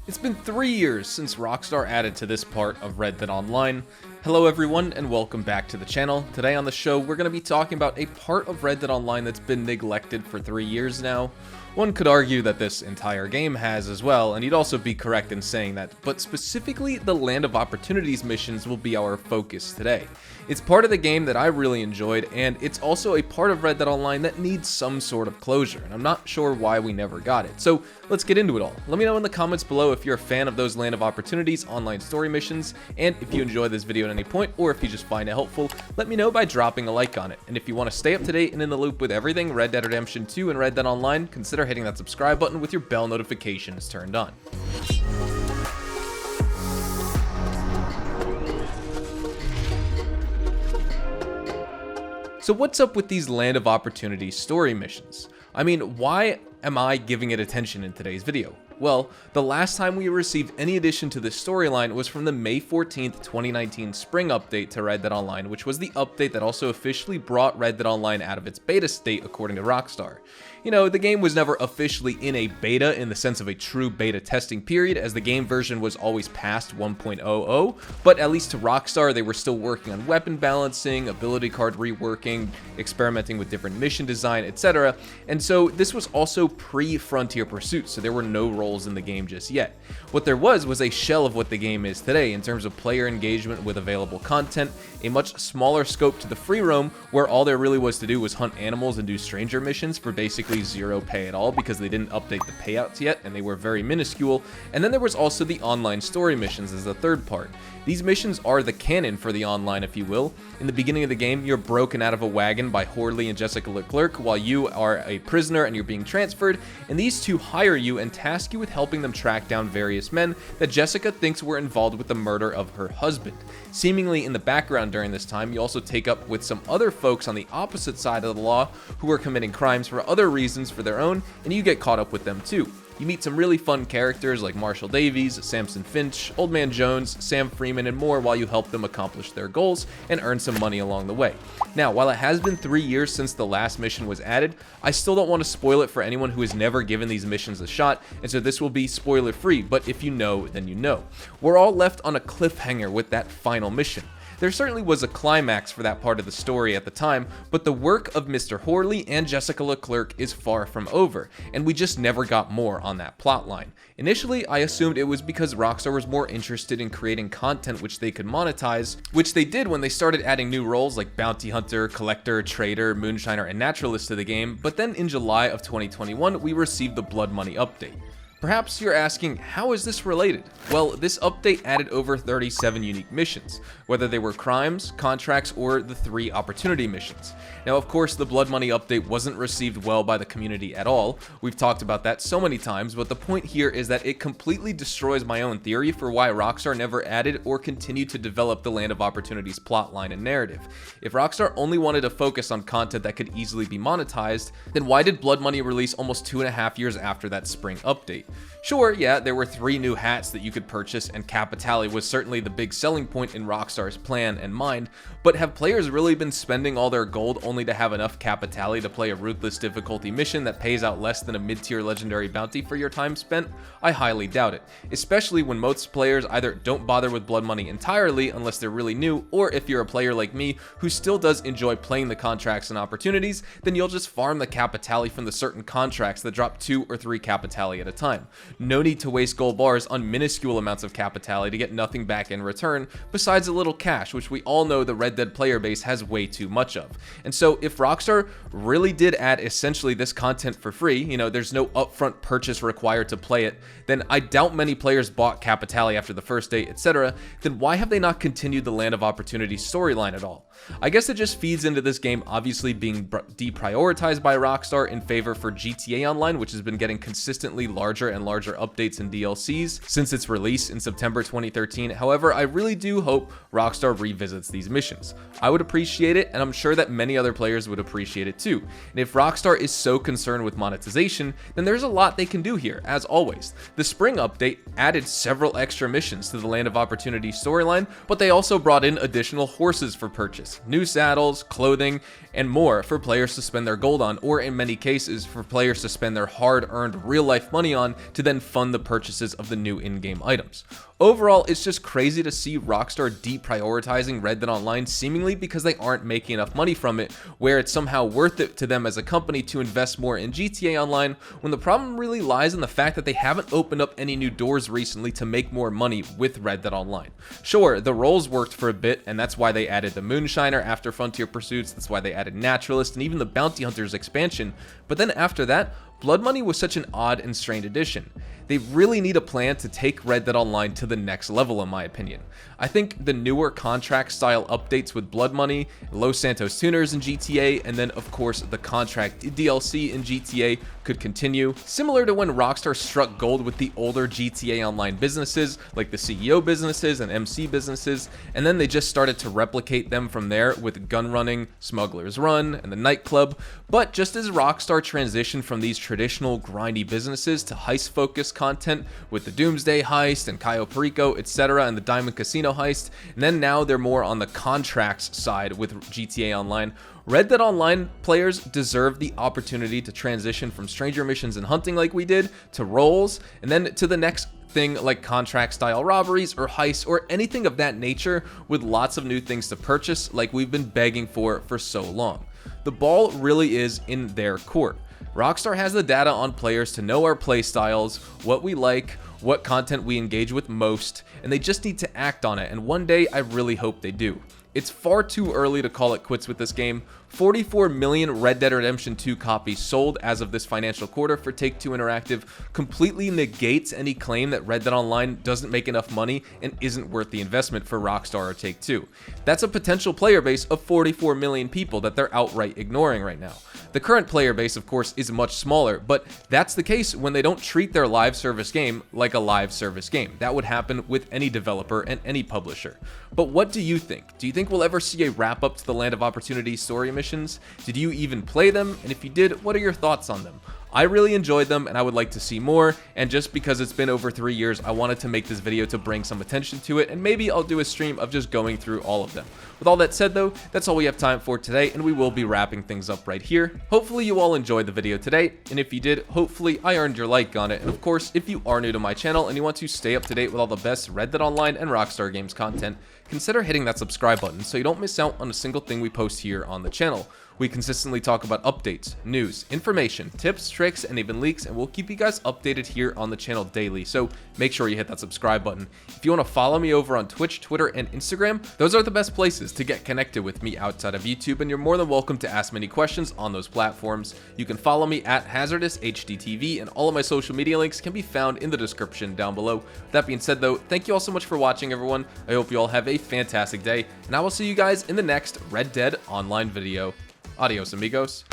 It's been 3 years since Rockstar added to this part of Red Dead Online. Hello everyone and welcome back to the channel. Today on the show we're going to be talking about a part of Red Dead Online that's been neglected for 3 years now. One could argue that this entire game has as well, and you'd also be correct in saying that, but specifically the Land of Opportunities missions will be our focus today. It's part of the game that I really enjoyed, and it's also a part of Red Dead Online that needs some sort of closure, and I'm not sure why we never got it. So let's get into it all. Let me know in the comments below if you're a fan of those Land of Opportunities online story missions, and if you enjoyed this video at any point, or if you just find it helpful, let me know by dropping a like on it. And if you want to stay up to date and in the loop with everything Red Dead Redemption 2 and Red Dead Online, consider hitting that subscribe button with your bell notifications turned on. So what's up with these Land of Opportunity story missions? I mean, why am I giving it attention in today's video? Well, the last time we received any addition to this storyline was from the May 14th, 2019 spring update to Red Dead Online, which was the update that also officially brought Red Dead Online out of its beta state according to Rockstar. You know, the game was never officially in a beta in the sense of a true beta testing period, as the game version was always past 1.00, but at least to Rockstar, they were still working on weapon balancing, ability card reworking, experimenting with different mission design, etc. And so this was also pre-Frontier Pursuit, so there were no roles in the game just yet. What there was a shell of what the game is today in terms of player engagement with available content, a much smaller scope to the free roam, where all there really was to do was hunt animals and do stranger missions for basically zero pay at all because they didn't update the payouts yet and they were very minuscule. And then there was also the online story missions as the third part. These missions are the canon for the online, if you will. In the beginning of the game, you're broken out of a wagon by Horley and Jessica Leclerc while you are a prisoner and you're being transferred, and these two hire you and task you with helping them track down various men that Jessica thinks were involved with the murder of her husband. Seemingly in the background during this time, you also take up with some other folks on the opposite side of the law who are committing crimes for other reasons for their own, and you get caught up with them too. You meet some really fun characters like Marshall Davies, Samson Finch, Old Man Jones, Sam Freeman, and more while you help them accomplish their goals and earn some money along the way. Now, while it has been 3 years since the last mission was added, I still don't want to spoil it for anyone who has never given these missions a shot, and so this will be spoiler free, but if you know, then you know. We're all left on a cliffhanger with that final mission. There certainly was a climax for that part of the story at the time, but the work of Mr. Horley and Jessica Leclerc is far from over, and we just never got more on that plotline. Initially, I assumed it was because Rockstar was more interested in creating content which they could monetize, which they did when they started adding new roles like Bounty Hunter, Collector, Trader, Moonshiner, and Naturalist to the game, but then in July of 2021, we received the Blood Money update. Perhaps you're asking, how is this related? Well, this update added over 37 unique missions, whether they were crimes, contracts, or the 3 opportunity missions. Now, of course, the Blood Money update wasn't received well by the community at all. We've talked about that so many times, but the point here is that it completely destroys my own theory for why Rockstar never added or continued to develop the Land of Opportunities plotline and narrative. If Rockstar only wanted to focus on content that could easily be monetized, then why did Blood Money release almost 2.5 years after that spring update? Sure, yeah, there were 3 new hats that you could purchase, and Capitale was certainly the big selling point in Rockstar's plan and mind, but have players really been spending all their gold only to have enough Capitale to play a ruthless difficulty mission that pays out less than a mid-tier legendary bounty for your time spent? I highly doubt it, especially when most players either don't bother with Blood Money entirely unless they're really new, or if you're a player like me who still does enjoy playing the contracts and opportunities, then you'll just farm the Capitale from the certain contracts that drop 2 or 3 Capitale at a time. No need to waste gold bars on minuscule amounts of Capitale to get nothing back in return, besides a little cash, which we all know the Red Dead player base has way too much of. And so if Rockstar really did add essentially this content for free, you know, there's no upfront purchase required to play it, then I doubt many players bought Capitale after the first day, etc. Then why have they not continued the Land of Opportunity storyline at all? I guess it just feeds into this game obviously being deprioritized by Rockstar in favor for GTA Online, which has been getting consistently larger and larger updates and DLCs since its release in September 2013. However, I really do hope Rockstar revisits these missions. I would appreciate it, and I'm sure that many other players would appreciate it too. And if Rockstar is so concerned with monetization, then there's a lot they can do here, as always. The spring update added several extra missions to the Land of Opportunity storyline, but they also brought in additional horses for purchase, new saddles, clothing, and more for players to spend their gold on, or in many cases, for players to spend their hard-earned real-life money on on to then fund the purchases of the new in-game items. Overall, it's just crazy to see Rockstar deprioritizing Red Dead Online seemingly because they aren't making enough money from it, where it's somehow worth it to them as a company to invest more in GTA Online, when the problem really lies in the fact that they haven't opened up any new doors recently to make more money with Red Dead Online. Sure, the roles worked for a bit, and that's why they added the Moonshiner after Frontier Pursuits, that's why they added Naturalist, and even the Bounty Hunters expansion, but then after that, Blood Money was such an odd and strange addition. They really need a plan to take Red Dead Online to the next level, in my opinion. I think the newer contract style updates with Blood Money, Los Santos tuners in GTA, and then of course the contract DLC in GTA could continue, similar to when Rockstar struck gold with the older GTA Online businesses, like the CEO businesses and MC businesses, and then they just started to replicate them from there with Gun Running, Smuggler's Run, and the Nightclub. But just as Rockstar transitioned from these traditional grindy businesses to heist-focused content with the Doomsday Heist and Cayo Perico, etc., and the Diamond Casino Heist, and then now they're more on the contracts side with GTA Online, Red Dead Online players deserve the opportunity to transition from stranger missions and hunting like we did to roles, and then to the next thing like contract style robberies or heists or anything of that nature with lots of new things to purchase like we've been begging for so long. The ball really is in their court. Rockstar has the data on players to know our play styles, what we like, what content we engage with most, and they just need to act on it, and one day I really hope they do. It's far too early to call it quits with this game. 44 million Red Dead Redemption 2 copies sold as of this financial quarter for Take-Two Interactive completely negates any claim that Red Dead Online doesn't make enough money and isn't worth the investment for Rockstar or Take-Two. That's a potential player base of 44 million people that they're outright ignoring right now. The current player base, of course, is much smaller, but that's the case when they don't treat their live service game like a live service game. That would happen with any developer and any publisher. But what do you think? Do you think we'll ever see a wrap up to the Land of Opportunity story missions? Did you even play them? And if you did, what are your thoughts on them? I really enjoyed them and I would like to see more, and just because it's been over 3 years, I wanted to make this video to bring some attention to it, and maybe I'll do a stream of just going through all of them. With all that said though, that's all we have time for today, and we will be wrapping things up right here. Hopefully you all enjoyed the video today, and if you did, hopefully I earned your like on it. And of course, if you are new to my channel and you want to stay up to date with all the best Red Dead Online and Rockstar Games content, consider hitting that subscribe button so you don't miss out on a single thing we post here on the channel. We consistently talk about updates, news, information, tips, tricks, and even leaks, and we'll keep you guys updated here on the channel daily, so make sure you hit that subscribe button. If you want to follow me over on Twitch, Twitter, and Instagram, those are the best places to get connected with me outside of YouTube, and you're more than welcome to ask many questions on those platforms. You can follow me at HazardousHDTV, and all of my social media links can be found in the description down below. With that being said though, thank you all so much for watching, everyone. I hope you all have a fantastic day, and I will see you guys in the next Red Dead Online video. Adios, amigos.